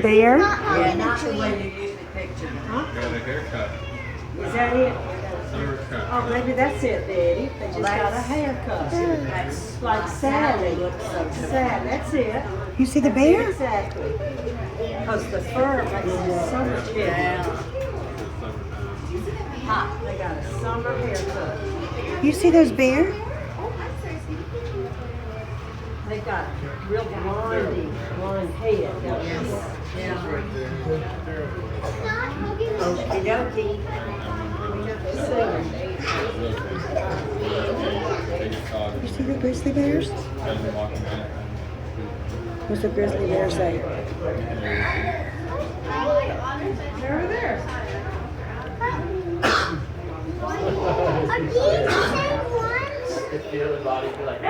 Bear? Yeah, not the way you usually picture them. Got a haircut. Is that it? Summer cut. Oh, maybe that's it, Daddy. They just got a haircut. That's Like Sally. Sally, that's it. You see the bear? Exactly. Because the fur makes it so much better. yeah. Hot. They got a summer haircut. You see those bear? They got real blonde head. don't they? Yeah. Okie dokie. You see the grizzly bears? What's the grizzly bear say? They're over there. Are these the same ones? The other body be like,